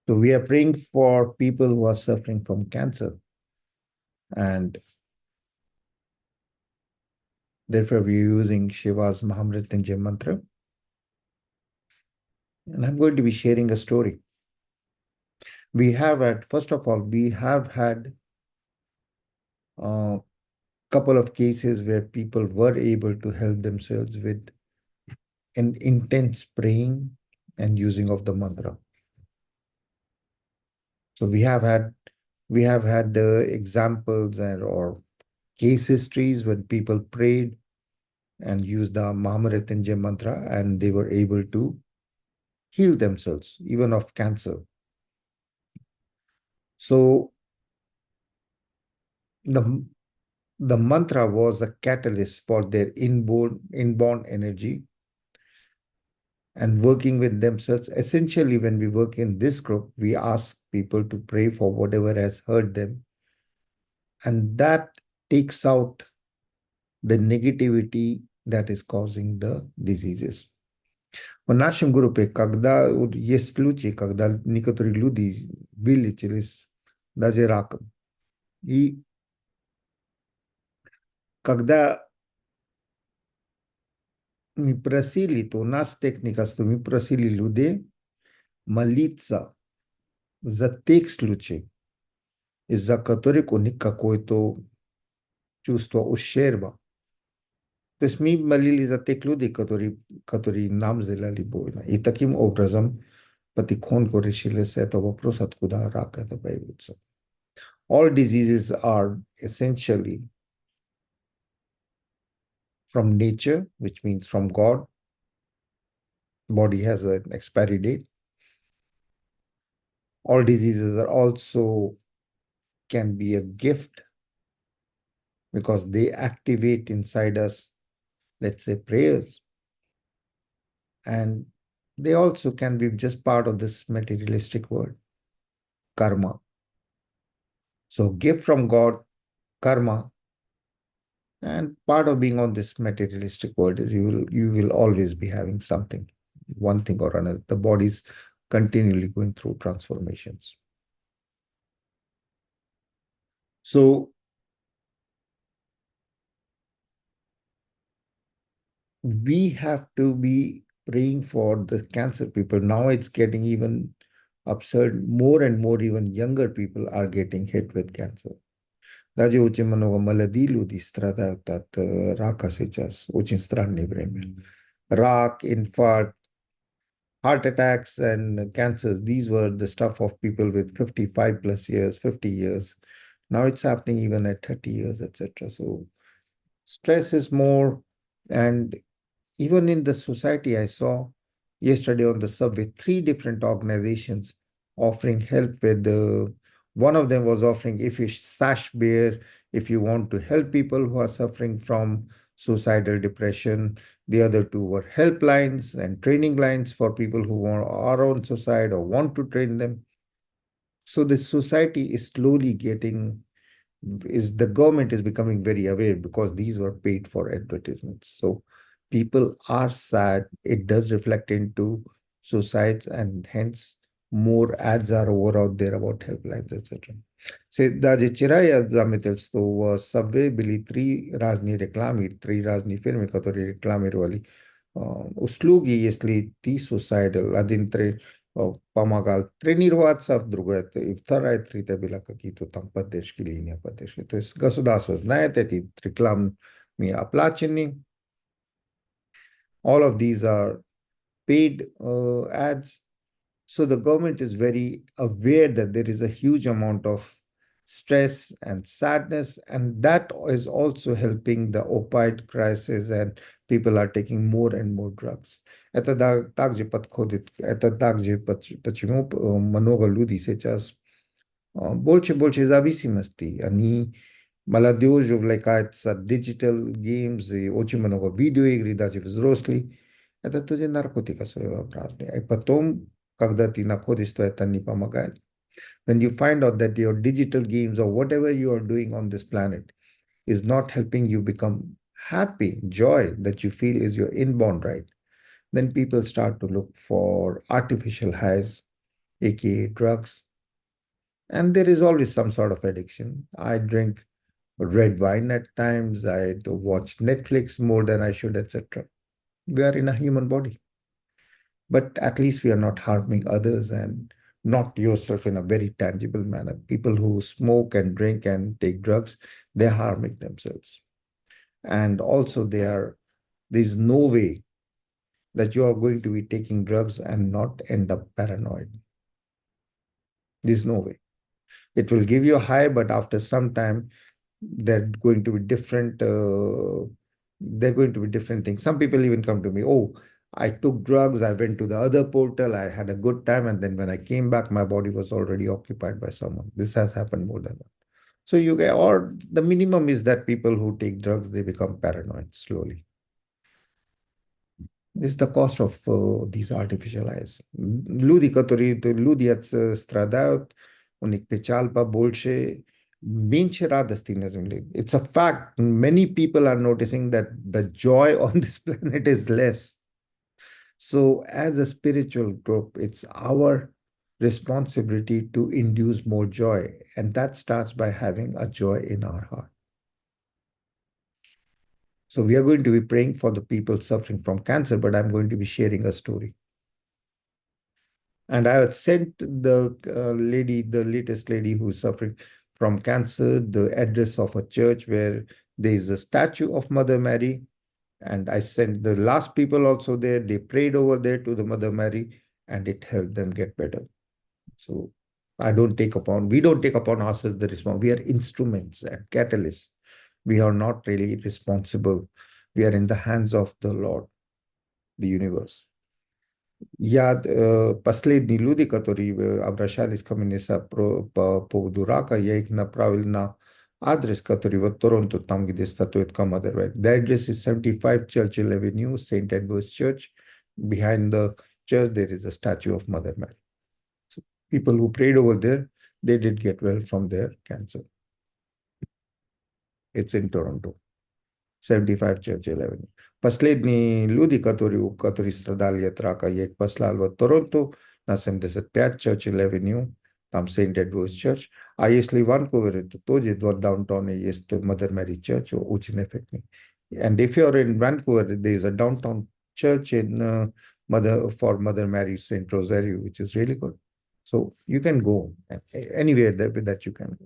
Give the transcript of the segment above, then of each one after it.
So we are praying for people who are suffering from cancer. And therefore, we are using Shiva's Mahamrityunjay mantra. And I'm going to be sharing a story. We have had, first of all, we have had a couple of cases where people were able to help themselves with an intense praying and using of the mantra. So we have had the examples or case histories when people prayed and used the Mahamrityunjay mantra and they were able to heal themselves, even of cancer. So the, the mantra was a catalyst for their inborn energy and working with themselves. Essentially, when we work in this group, we ask people to pray for whatever has hurt them. And that takes out the negativity that is causing the diseases. В нашем группе, когда есть случаи, когда некоторые люди вылечились даже раком, и когда мы просили, то у нас техника, что мы просили людей молиться за тех случаев, из-за которых у них какое-то чувство ущерба. То есть мы молились за тех людей, которые нам сделали больно. И таким образом потихоньку решились этот вопрос, откуда рак это появится. All diseases are essentially from nature, which means from God. Body has an expiry date. All diseases are also can be a gift because they activate inside us, let's say, prayers. And they also can be just part of this materialistic world, karma. So gift from God, karma, and part of being on this materialistic world is you will always be having something, one thing or another. The body's continually going through transformations. So we have to be praying for the cancer people. Now it's getting even absurd. More and more, even younger people are getting hit with cancer. Даже очень много молодых людей страдают от рака сейчас. Очень странное время. Рак, infarct, heart attacks and cancers, these were the stuff of people with 55 plus years, 50 years. Now it's happening even at 30 years, etc. So stress is more. And even in the society, I saw yesterday on the subway, 3 different organizations offering help with one of them was offering if you stash beer, if you want to help people who are suffering from suicidal depression. The other two were helplines and training lines for people who are on suicide or want to train them. So the society is slowly the government is becoming very aware because these were paid for advertisements. So people are sad. It does reflect into suicides, and hence more ads are over out there about helplines, etc. Се даже вчера я заметил, что в Subway были 3 разные фирмы, которые рекламировали услуги, если ты suicidal. Один помогал тренироваться, и вторая, третья была какие-то там поддержки, линия поддержки. То есть государство знает, эти рекламы оплачены. All of these are paid ads. So the government is very aware that there is a huge amount of stress and sadness, and that is also helping the opioid crisis, and people are taking more and more drugs. Это также подходит, это также почему много людей сейчас больше и больше зависимости. Они молодежь увлекается digital games и очень много видеоигр, даже взрослые. Это тоже наркотика своеобразная. И потом, когда ты находишь, что это не помогает. When you find out that your digital games or whatever you are doing on this planet is not helping you become happy, joy that you feel is your inborn right, then people start to look for artificial highs aka drugs. And there is always some sort of addiction. I drink red wine at times, I do watch Netflix more than I should, etc. We are in a human body, but at least we are not harming others and not yourself in a very tangible manner. People who smoke and drink and take drugs, they're harming themselves. And also, there's no way that you are going to be taking drugs and not end up paranoid. There's no way. It will give you a high, but after some time, they're going to be different. They're going to be different things. Some people even come to me, oh, I took drugs, I went to the other portal, I had a good time, and then when I came back, my body was already occupied by someone. This has happened more than once. So you get, or the minimum is that people who take drugs, they become paranoid slowly. This is the cost of these artificial eyes. Ljudi, ljudi ați stradaut, unic special pa bolshe, mince radosти na zemlji. It's a fact. Many people are noticing that the joy on this planet is less. So, as a spiritual group, it's our responsibility to induce more joy. And that starts by having a joy in our heart. So, we are going to be praying for the people suffering from cancer, but I'm going to be sharing a story. And I have sent the lady, the latest lady who's suffering from cancer, the address of a church where there is a statue of Mother Mary. And I sent the last people also there. They prayed over there to the Mother Mary, and it helped them get better. So we don't take upon ourselves the responsibility. We are instruments and catalysts. We are not really responsible. We are in the hands of the Lord, the universe. Я последние люди, которые обращались ко мне по поводу рака, я их направил на адрес, который в Торонто, там, где статуэтка Mother Mary. The address is 75 Churchill Avenue, St. Edward's Church. Behind the church, there is a statue of Mother Mary. So people who prayed over there, they did get well from their cancer. It's in Toronto. 75 Churchill Avenue. Последние люди, которые страдали от рака, я их послал в Торонто на 75 Churchill Avenue, там St. Edward's Church. А если в Ванкувере, то тоже в даунтауне есть Mother Mary Church, очень эффективный. And if you're in Vancouver, there is a downtown church in for Mother Mary St. Rosario, which is really good. So you can go anywhere that you can.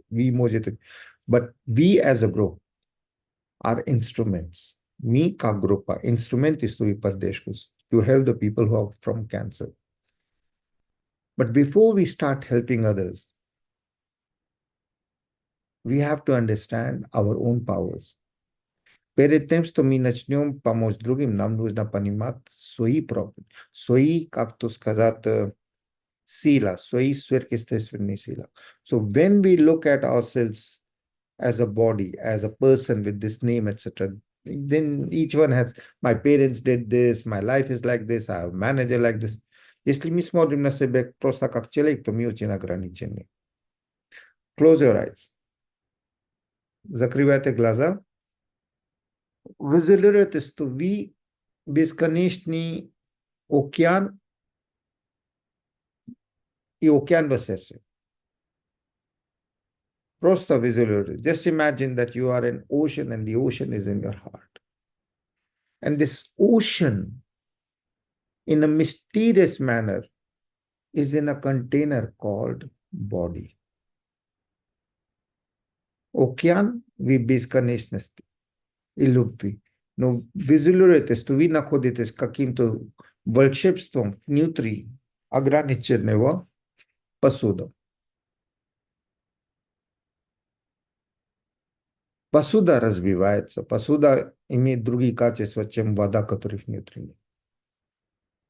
But we as a group are instruments. Me ka grupa, instrument istui pardeshkus to help the people who are from cancer. But before we start helping others, we have to understand our own powers. Перед тем, что мы начнем помочь другим, нам нужно понимать свои, как то сказать, сила, свои сверхъестественные силы. So when we look at ourselves as a body, as a person with this name, etc., then each one has, my parents did this, my life is like this, I have a manager like this. Если мы смотрим на себя просто как человек, то мы очень ограничены. Close your eyes. Закрывайте глаза. Визуализируйте, что вы бесконечный океан и океан в сердце. Просто visualize. Just imagine that you are an ocean and the ocean is in your heart. And this ocean, in a mysterious manner, is in a container called body. Океан в бесконечности и любви. Но визуализируйте, что вы находитесь каким-то волшебством внутри ограниченного посуда. Посуда развивается, посуда имеет другие качества, чем вода, которая внутри.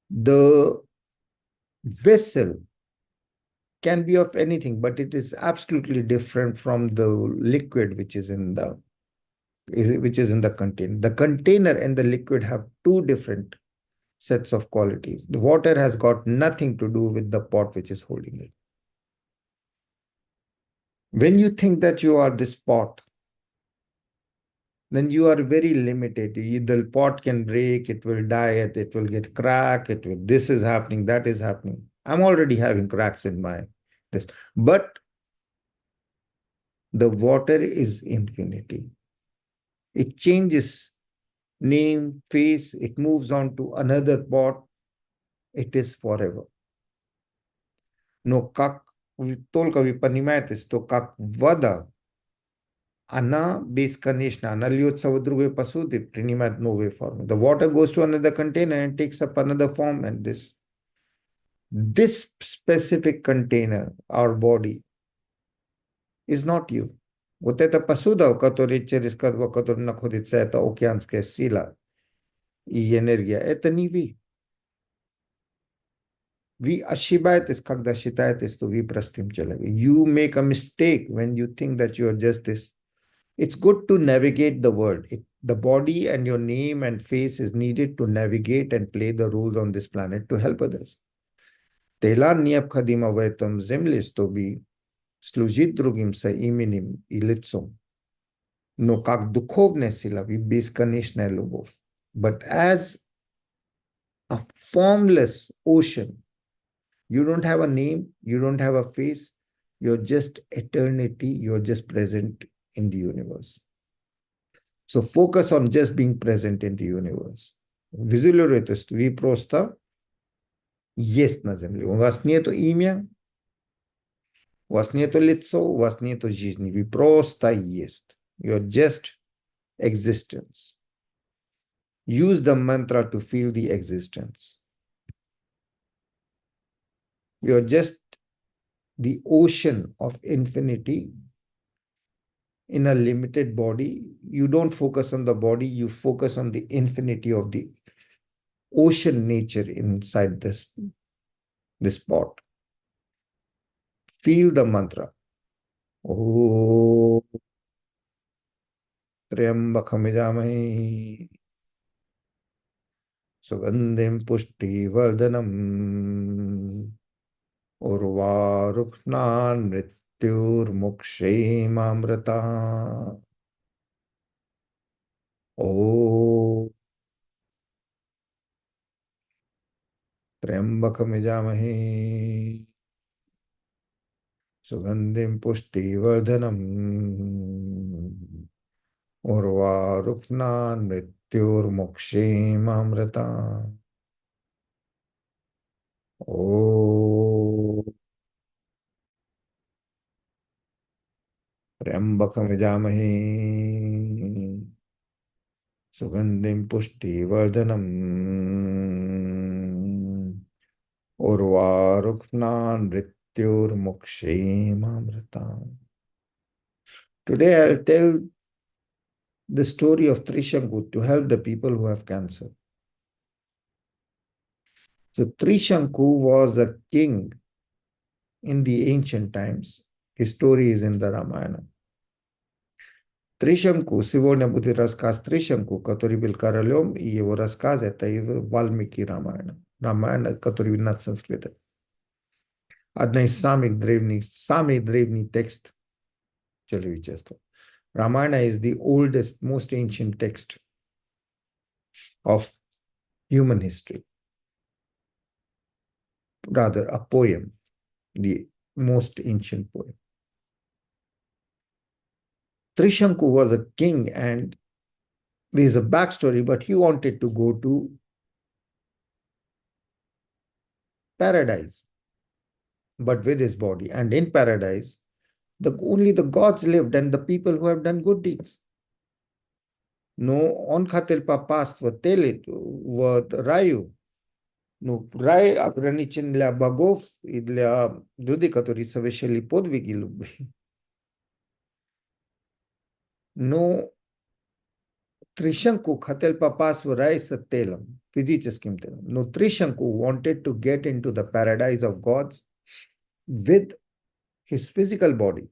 The vessel can be of anything, but it is absolutely different from the liquid which is in the container. The container and the liquid have two different sets of qualities. The water has got nothing to do with the pot which is holding it. When you think that you are this pot, then you are very limited. The pot can break, it will die, it will get cracked, this is happening, that is happening. I'm already having cracks in my this. But the water is infinity. It changes name, face, it moves on to another pot. It is forever. No как только вы понимаете, что как вода, она бесконечна, она льется в другой посуды, принимает новые формы. The water goes to another container and takes up another form, and this specific container, our body, is not you. Вот эта посуда, через которую находится эта океанская сила и энергия, это не вы. Вы ошибаетесь, когда считаете, что вы простым человеком. You make a mistake when you think that you are just this. It's good to navigate the world. The body and your name and face is needed to navigate and play the roles on this planet to help others. Тела необходимо в этом земле, чтобы служить другим именем и лицом. Но как духовная сила, вы бесконечная любовь. But as a formless ocean, you don't have a name, you don't have a face, you're just eternity, you're just present in the universe. So focus on just being present in the universe. Визуализируйте, что вы просто есть на земле. У вас нету имя, у вас нету лицо, у вас нету жизни. Вы просто есть. You're just existence. Use the mantra to feel the existence. You're just the ocean of infinity in a limited body. You don't focus on the body, you focus on the infinity of the ocean nature inside this pot. Feel the mantra. Oh, Triambakhamidamahi Sugandhim Pushti Vardhanam Urvaruknan Mrityur Mukshem Amrata. Oh, Triambakhamidamahi Sugandhim Pushti Vardhanam Urvaruknan Mrityur Mukshem Amrata. Oh, Triambakam Vijamahi Sugandhim Pushti Vardhanam Urvaruknan Mrityur Mukshem Amrita. Today I'll tell the story of Trishanku to help the people who have cancer. So Trishanku was a king in the ancient times. His story is in the Ramayana. Тrishanku, сегодня будет рассказ Тришанку, который был королем, и его рассказ это и Вальмики Рамаяна. Рамаяна, который на санскрите. Одна из самый древний текст человечества. Ramayana is the oldest, most ancient text of human history. Rather, a poem, the most ancient poem. Trishanku was a king, and there is a backstory, but he wanted to go to paradise, but with his body. And in paradise, only the gods lived and the people who have done good deeds. Но он хотел попасть в теле, в раю. Ну, рай ограничен для богов и для людей, которые совершили подвиги любви. Но Trishanku хотел попасть в рай с телом, физическим телом. Но Trishanku wanted to get into the paradise of gods with his physical body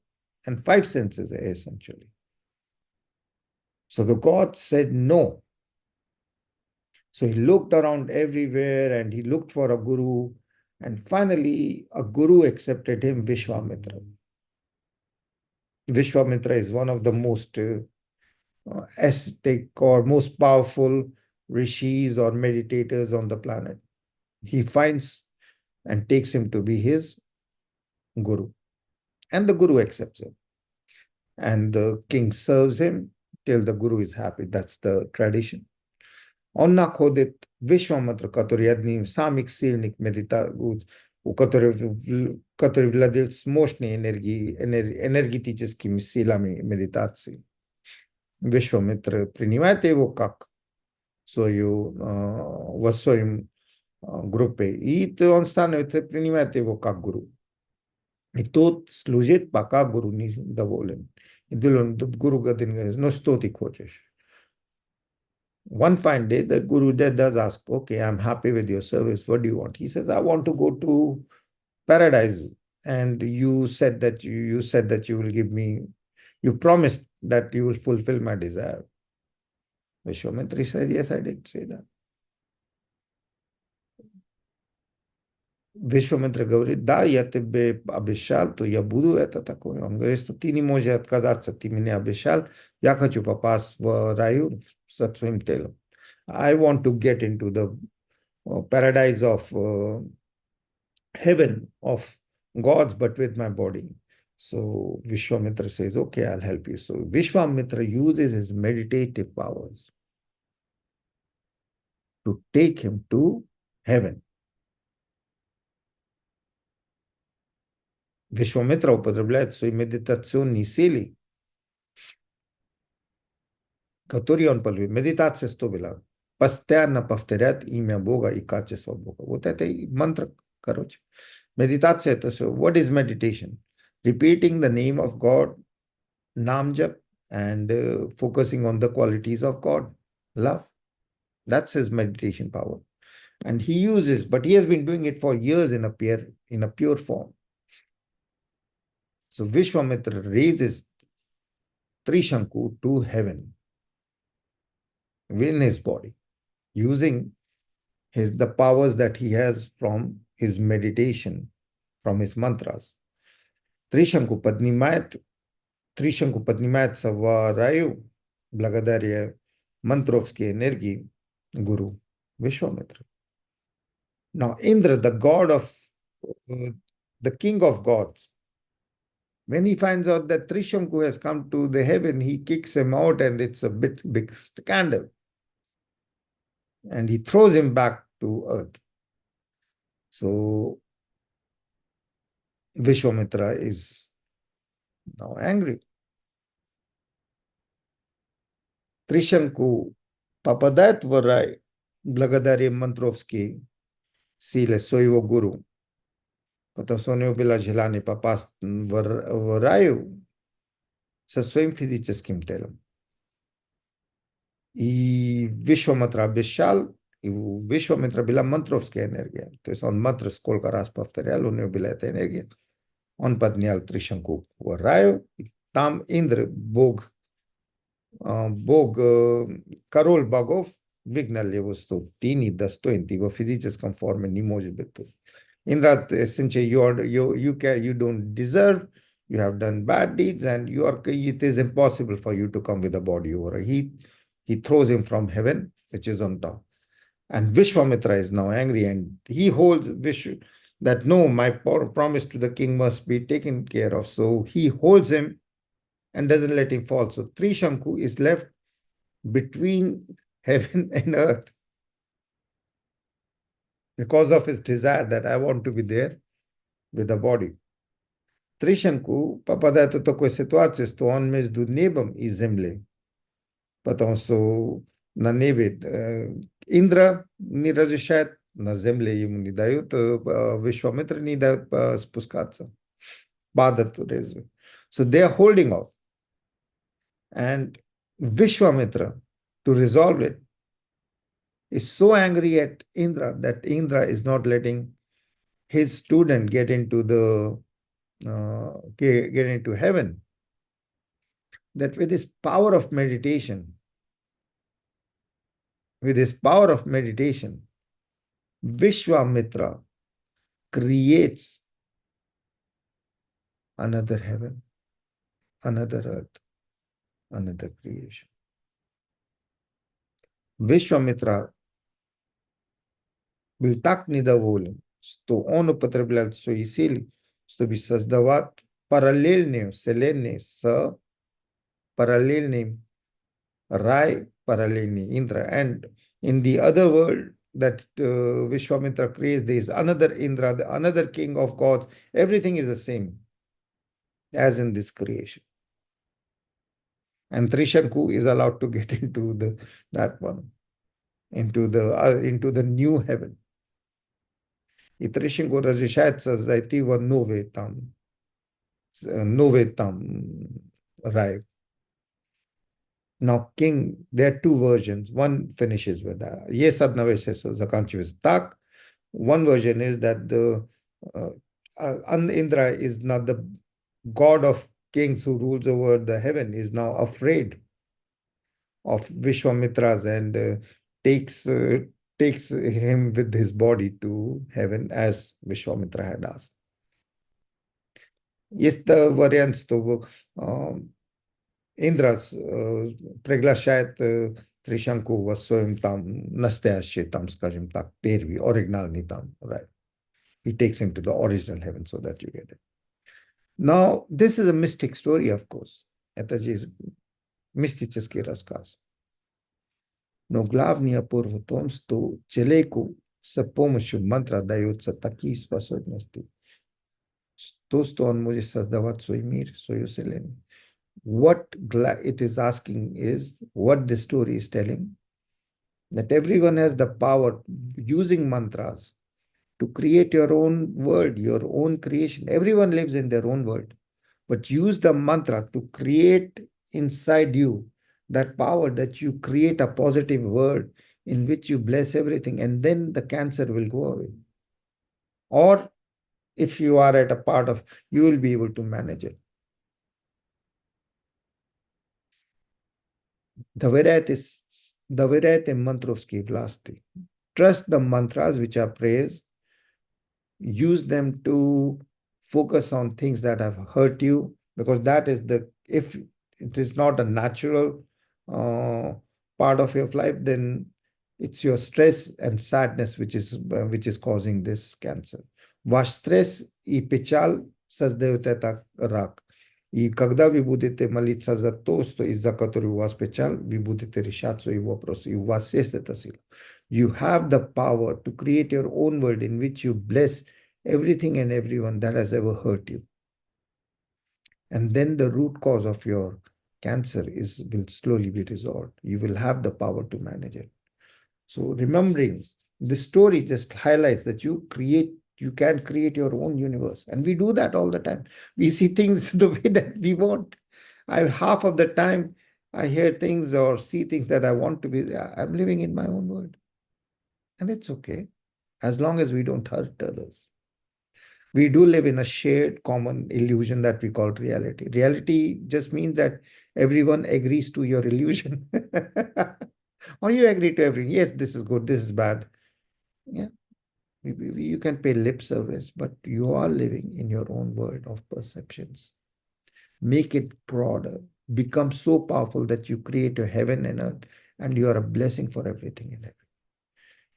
and five senses, essentially. So the gods said no. So he looked around everywhere and he looked for a guru. And finally, a guru accepted him, Vishwamitra. Vishwamitra is one of the most ascetic or most powerful rishis or meditators on the planet. He finds and takes him to be his guru. And the guru accepts him. And the king serves him till the guru is happy. That's the tradition. Annak hodit Vishwamitra, который одним из самых сильных у который владел с мощной энергетическими силами медитации. Вишвамитра принимает его как свою, в своем группе, и он становится, принимает его как гуру. И тот служит, пока гуру не доволен. И гуру говорит, ну что ты хочешь? One fine day, the guru does ask, okay, I'm happy with your service. What do you want? He says, I want to go to paradise. And you said that you will give me, you promised that you will fulfill my desire. Vishwamitra said, yes, I did say that. Вишвамитра говорит, да, я тебе обещал, то я буду это такое. Он говорит, что ты не можешь отказаться, ты мне обещал, я хочу попасть в раю со своим телом. I want to get into the paradise of heaven of gods, but with my body. So Vishwamitra says, okay, I'll help you. So Vishwamitra uses his meditative powers to take him to heaven. Вишвамитра употребляет свои медитационные силы, которые он полюбил. Медитация что была? Постоянно повторять имя Бога и качество Бога. Вот это и мантра, короче. Медитация это все. What is meditation? Repeating the name of God, Nam Jap, and focusing on the qualities of God. Love. That's his meditation power. And he uses, but he has been doing it for years in a pure form. So Vishwamitra raises Trishanku to heaven in his body, using the powers that he has from his meditation, from his mantras. Trishanku поднимается в раю благодаря мантровской энергии Guru Vishwamitra. Now Indra, the god of, the king of gods, when he finds out that Trishanku has come to the heaven, he kicks him out and it's a big scandal. And he throws him back to earth. So Vishwamitra is now angry. Trishanku попадает в рай благодаря мантровской силе своего гуру. Потому что у него было желание попасть в раю со своим физическим телом. И Вишвамитра обещал, и у Вишвамитра была мантровская энергия. То есть он мантра сколько раз повторял, у него была эта энергия. Он поднял Тришанку в раю, и там Индра, бог, король богов, выгнал его, что ты недостоин, ты в физическом форме не может быть тут. Indra, essentially, you don't deserve, you have done bad deeds, and it is impossible for you to come with a body over. He throws him from heaven, which is on top. And Vishwamitra is now angry, and he holds that no, my promise to the king must be taken care of. So he holds him and doesn't let him fall. So Trishanku is left between heaven and earth, because of his desire that I want to be there with the body. Тришанку попадает в такую ситуацию, что он между небом и землей. Потому что на небе Индра не разрешает, на земле ему не дают, Вишвамитра не дают спускаться. Падать резвы. So they are holding off. And Vishwamitra, to resolve it, is so angry at Indra that Indra is not letting his student get into heaven. That with his power of meditation, Vishwamitra creates another heaven, another earth, another creation. Vishwamitra был так недоволен, что он употреблял свои силы, чтобы создавать параллельную вселенную с параллельным рай, параллельный Индра. And in the other world that Vishwamitra creates, there is another Indra, another king of gods. Everything is the same as in this creation. And Trishanku is allowed to get into that one, into the new heaven. И Trishanku разрешается зайти в новый там рай. Now, king, there are two versions. One finishes with that. Есть одна версия, заканчивается так. One version is that uh, Indra is not the god of kings who rules over the heaven, is now afraid of Vishwamitras and takes him with his body to heaven as Vishwamitra had asked. Есть variants, то Индра приглашает Тришанку в своем там настоящий, там, скажем так, первый, оригинальный там, right? He takes him to the original heaven so that you get it. Now, this is a mystic story, of course. Это же мистический рассказ. Но главный опор в том, что человеку с помощью мантра даются такие способности, что он может создавать свой мир, свою вселенную. What it is asking is, what the story is telling, that everyone has the power using mantras to create your own world, your own creation. Everyone lives in their own world, but use the mantra to create inside you that power that you create a positive world in which you bless everything, and then the cancer will go away. Or if you are at a part of, you will be able to manage it. Доверяйте мантровской власти. Trust the mantras which are praised. Use them to focus on things that have hurt you, because that is if it is not a natural part of your life, then it's your stress and sadness which is causing this cancer. Ваш стресс и печаль создают этот рак. И когда вы будете молиться за то, что из-за которого у вас печаль, вы будете решать свои вопросы, и у вас есть эта сила. You have the power to create your own world in which you bless everything and everyone that has ever hurt you. And then the root cause of your cancer will slowly be resolved. You will have the power to manage it. So remembering this story just highlights that you can create your own universe. And we do that all the time. We see things the way that we want. Half of the time, I hear things or see things that I want to be. I'm living in my own world. And it's okay, as long as we don't hurt others. We do live in a shared common illusion that we call reality. Reality just means that everyone agrees to your illusion. Or you agree to everything. Yes, this is good, this is bad. Yeah. You can pay lip service, but you are living in your own world of perceptions. Make it broader. Become so powerful that you create a heaven and earth, and you are a blessing for everything in it.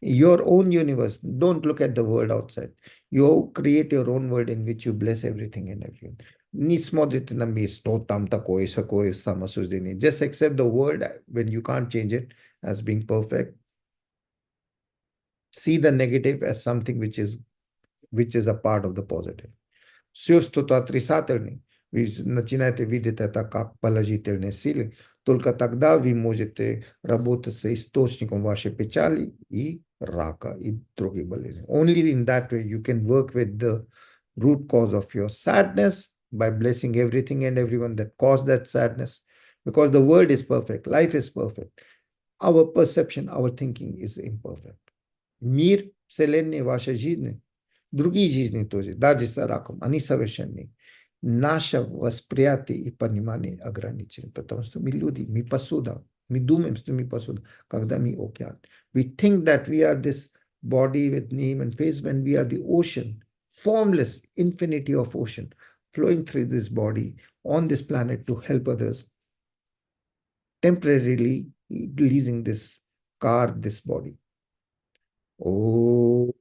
Your own universe. Don't look at the world outside. You create your own world in which you bless everything and everyone. Не смотрите на мир, что там такое, сякое, самосуждение. Just accept the world when you can't change it as being perfect. See the negative as something which is a part of the positive. Все, что-то отрицательное, вы начинаете видеть это как положительные силы, только тогда вы можете работать с источником вашей печали и рака и других болезней. Only in that way you can work with the root cause of your sadness by blessing everything and everyone that caused that sadness, because the world is perfect, life is perfect. Our perception, our thinking is imperfect. Мир, вселенная, ваша жизнь, другие жизни тоже, даже с раком, они совершенны. Наше восприятие и понимание ограничено, потому что мы люди, мы посуда. Мы думаем, что мы посуда, когда мы океан. We think that we are this body with name and face when we are the ocean, formless infinity of ocean, flowing through this body on this planet to help others, temporarily leasing this car, this body. Oh.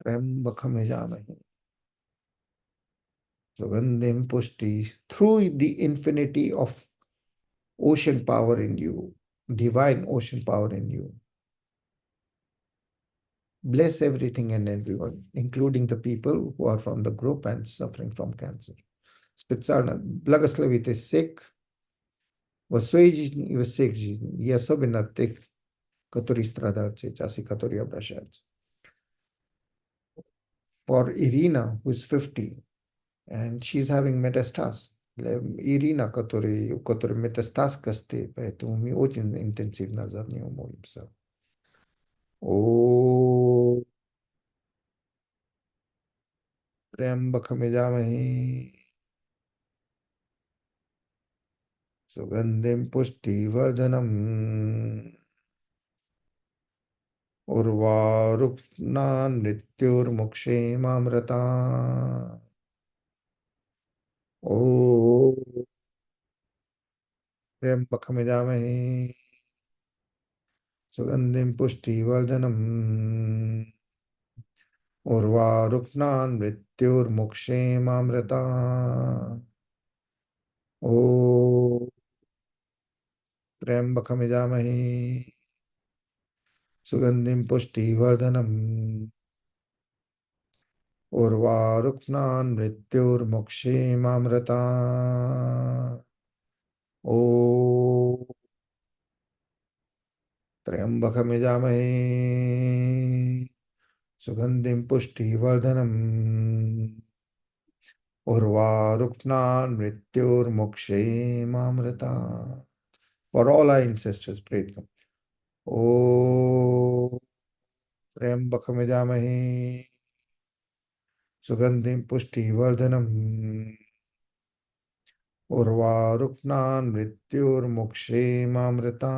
त्र्यंबकम यजामहे सुगंधिम पुष्टि. Through the infinity of ocean power in you, divine ocean power in you, bless everything and everyone, including the people who are from the group and suffering from cancer. Специально благословите всех в своей жизни и во всех жизнях, и особенно тех, которые страдают сейчас и которые обращаются. For Irina, who is 50, and she's having metastasis. Ирина, у которой метастаз костей, поэтому мы очень интенсивно за нее молимся. О, त्र्यंबकं यजामहे सुगंधिं पुष्टिवर्धनम् उर्वारुक्नान् मृत्युर्मुक्षेमामृता. ओ त्र्यंबकं यजामहे सुगंधिं पुष्टिवर्धनम् उर्वारुक्नान् मृत्युर्मुक्षेमामृता. ओ त्र्यंबकं यजामहे सुगंधिं पुष्टिवर्धनम् उर्वारुक्नान् मृत्युर्मुक्षेमामृता. ओ त्र्यंबकं यजामहे सुगंधिं पुष्टिवर्धनम् उर्वारुक्नान् मृत्युर्मुक्षेमामृता. For all our ancestors, pray them. ओ त्र्यंबकं यजामहे सुगंधिं पुष्टिवर्धनम् उर्वारुक्नान् मृत्युर्मुक्षेमामृता.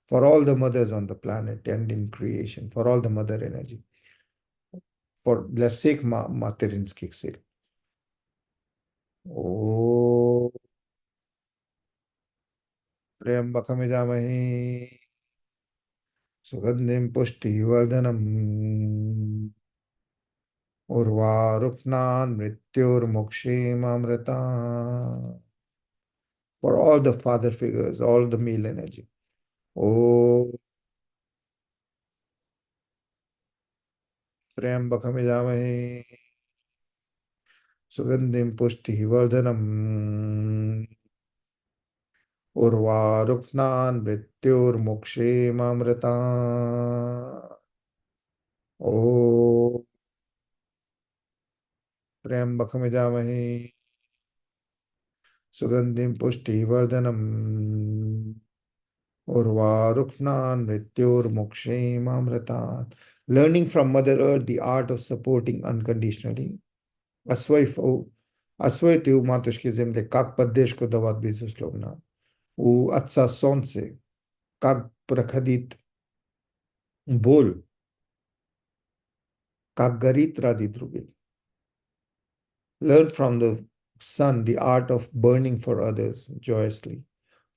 For all the mothers on the planet and in creation, for all the mother energy, for bless sake materinskih sil. ओ त्र्यंबकं यजामहे सुगंधिं पुष्टिवर्धनम् उर्वारुक्नान् मृत्युर्मुक्षेमामृता. For all the father figures, all the male energy. ओ त्र्यंबकं यजामहे सुगंधिं पुष्टिवर्धनम् उर्वारुक्नान् मृत्युर्मुक्षेमामृता. ओ त्र्यंबकं यजामहे सुगंधिं पुष्टिवर्धनम् उर्वारुक्नान् मृत्युर्मुक्षेमामृता. Learning from Mother Earth the art of supporting unconditionally. Освоить у матушки Земли, как поддержку давать безусловно. У Отца Солнца, как проходить боль, как горит ради других. Learn from the sun the art of burning for others joyously.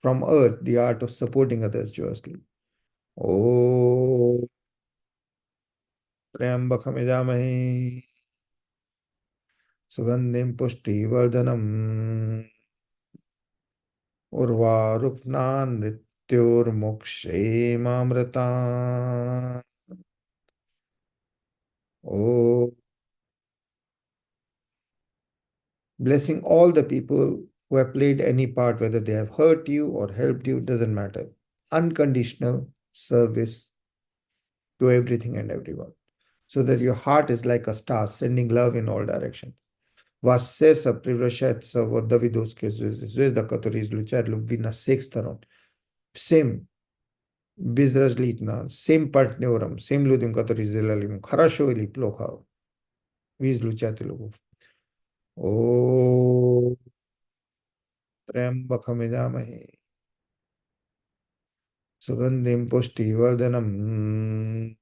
From earth the art of supporting others joyously. Oh, त्र्यंबकं यजामहे सुगंधिं पुष्टिवर्धनम् उर्वारुक्नान् मृत्युर्मुक्षेमामृता. Oh, blessing all the people who have played any part, whether they have hurt you or helped you, doesn't matter. Unconditional service to everything and everyone. So that your heart is like a star, sending love in all directions. Вас все превращается в давидовские звезды. Звезда, которая излучает любви на всех сторон. Всем безразлично, всем партнерам, всем людям, которые сделали ему хорошо или плохо. Вы излучаете любовь. О, त्र्यंबकं यजामहे सुगंधिं पुष्टिवर्धनम्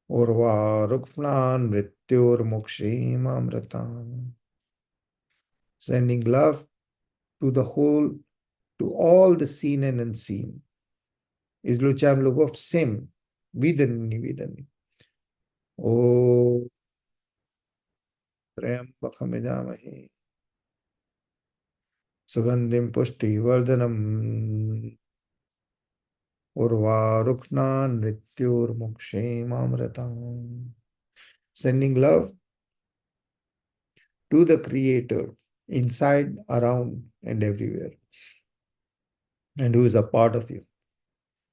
उर्वारुक्नान् मृत्युर्मुक्षेमामृता. Sending love to the whole, to all the seen and unseen. Излучаем любовь всем, виданным и невиданным. ॐ त्र्यम्बकमिजामहे सुगन्धिं पुष्टिवर्धनम् उर्वारुक्णान्मृत्योर्मुक्षेमामृताम्. Sending love to the Creator inside, around, and everywhere, and who is a part of you.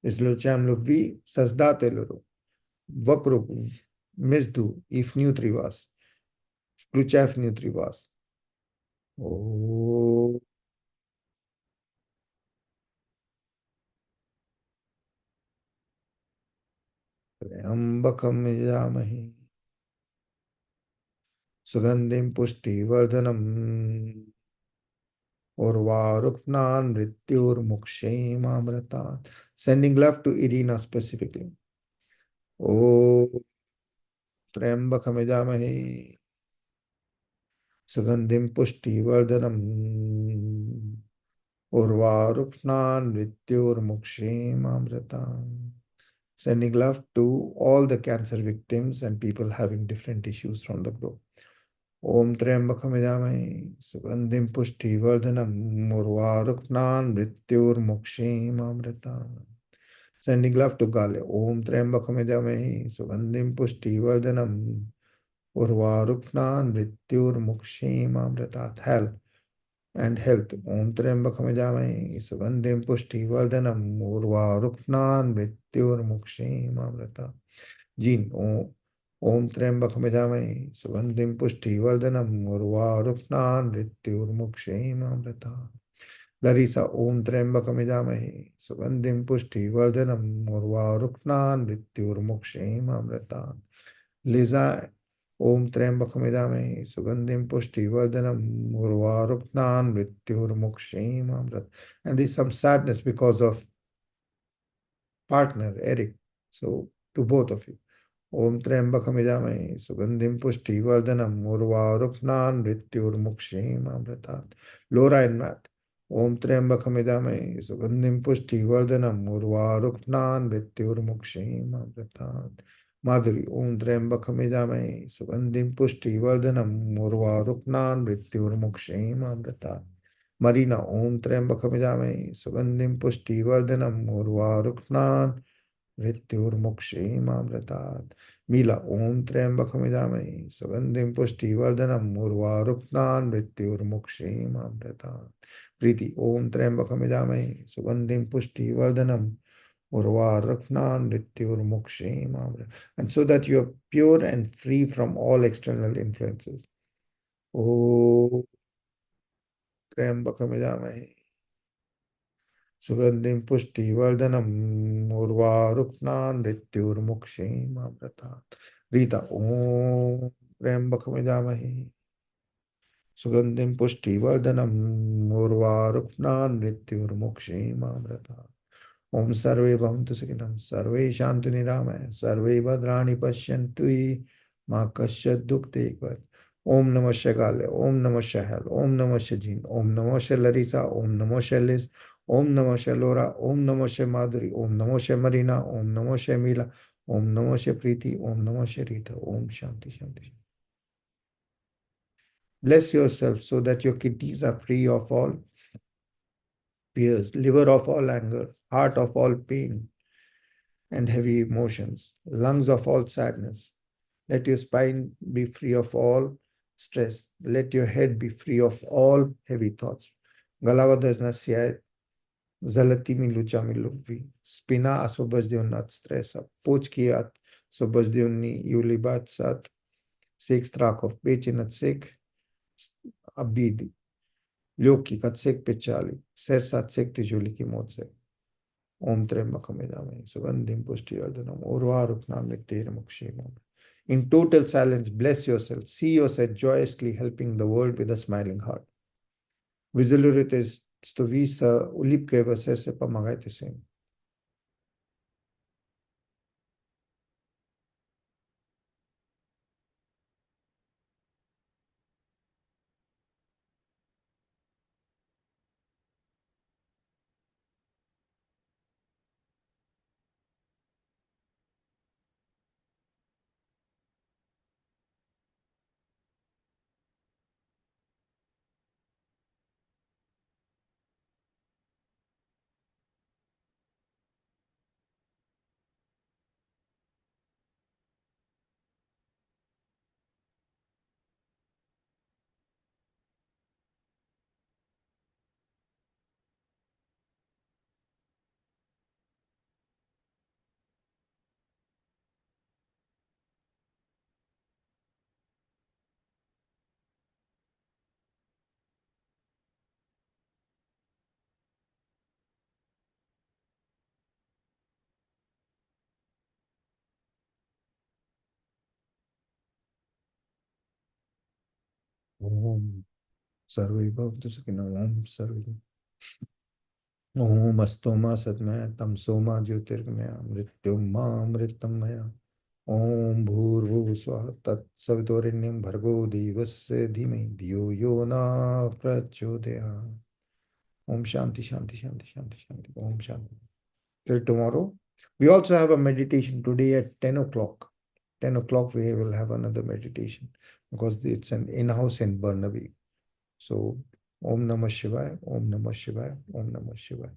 Isluchamlu vi sasdateluru, vakru misdu if nutrivas, kluchaf nutrivas. Oh, Ambakam yamahi, Sugandhim pushti vardhanam, Urvaruknan mrityur mukshem amratan. Sending love to Irina specifically. Oh, Trambakam yamahi, Sugandhim pushti vardhanam, Urvaruknan mrityur mukshem amratan. Sending love to all the cancer victims and people having different issues from the globe. Om Triambakam Yamai Sugandhim Pushti Vardhanam Murvaruknan Mrityur Mukshim Amrita. Sending love to Gale. Om Triambakam Yamai Sugandhim Pushti Vardhanam Murvaruknan Mrityur Mukshim Amrita. Health and health. Om Triambakam Yamai Sugandhim Pushti Vardhanam Murvaruknan Mrityur Mukshim Amrita. Jean, Om Triambakam Yajamai Sugandhim Pushti Vardhanam Urvaruknan Mrityurmukshem Amrita. Larissa, Om Triambakam Yajamai Sugandhim Pushti Vardhanam Urvaruknan Mrityurmukshem Amrita. Liza, Om Triambakam Yajamai Sugandhim Pushti Vardhanam Urvaruknan Mrityurmukshem Amrita. And there's some sadness because of partner, Eric. So, to both of you. Om Triambakam Yajamai Sugandhim Pushti Vardhanam Urvaruknan Mrityurmukshem Amritat. Laura and Matt. Om Triambakam Yajamai Sugandhim Pushti Vardhanam Urvaruknan Mrityurmukshem Amritat. Madhuri. Om Triambakam Yajamai Sugandhim Pushti Vardhanam Urvaruknan Mrityurmukshem Amritat. Marina. Om Triambakam Yajamai Sugandhim Pushti Vardhanam Urvaruknan मृत्युर्मुक्षेमामृतात्. मीला ओम त्र्यंबकमिदामहि सुगंधिं पुष्टिवर्धनम् उर्वारुक्णान् मृत्युर्मुक्षेमामृतात्. प्रीति ओम त्र्यंबकमिदामहि सुगंधिं पुष्टिवर्धनम् urvaruknan mrityurmuksheमामृतात्. And so that you are pure and free from all external influences. Om त्र्यंबकमिदामहि सुगंधिं पुष्टिवर्धनम् उर्वारुक्णान् मृत्युर्मुक्षेमामृतात्. रीता ओम त्र्यंबकमिजामहे सुगंधिं पुष्टिवर्धनम् उर्वारुक्णान् मृत्युर्मुक्षेमामृतात्. ओम सर्वे भवन्तु सुखिनः सर्वे शान्तु निरामया सर्वे भद्राणि पश्यन्तु मा कश्चित् दुःखदेग् भवेत्. ओम नमः शिवाय, ओम नमः शहल, ओम नमः जीन, ओम नमः लरिसा, ओम नमः लिज, ओम नमः लोरा, ओम नमः माधुरी, ओम नमः मरीना, ओम नमः मीला, ओम नमः प्रीति, ओम नमः रीता. ओम शांति शांति. Bless yourself so that your kidneys are free of all fears, liver of all anger, heart of all pain and heavy emotions, lungs of all sadness. Let your spine be free of all stress. Let your head be free of all heavy thoughts. Galavadas nasiat, zalati mi lucha mi lubvi. Spina asobazdiunat stressa. Pochkiat sobazdiunni yulibat sat. Sek strak of pechinat sek abidi. Lyoki kat sek pechali. Sersat sek tijuli ki motse. Om Triambakam Yajamai Sugandhim Pushtivardanam Urvaruknam Mrityurmukshemam. In total silence, bless yourself. See yourself joyously helping the world with a smiling heart. Vizulurite stovisa ulipke vasese pamagaite sem. ओम सर्वे भवन्तु सुखिनः। ओम सर्वे। ओम अस्तु मा सद्मय तमसो मा ज्योतिर्गमय मृत्युं मा अमृतमय। ओम भूर्भुवः स्वः तत्सवितुर्वरेण्यं भर्गो देवस्य धीमहि धियो यो न प्रचोदयात्। Om Shanti Shanti Shanti Shanti Shanti. Om Shanti. Till tomorrow. We also have a meditation today at 10 o'clock. 10 o'clock we will have another meditation because it's an in-house in Burnaby. So Om Namah Shivaya, Om Namah Shivaya, Om Namah Shivaya.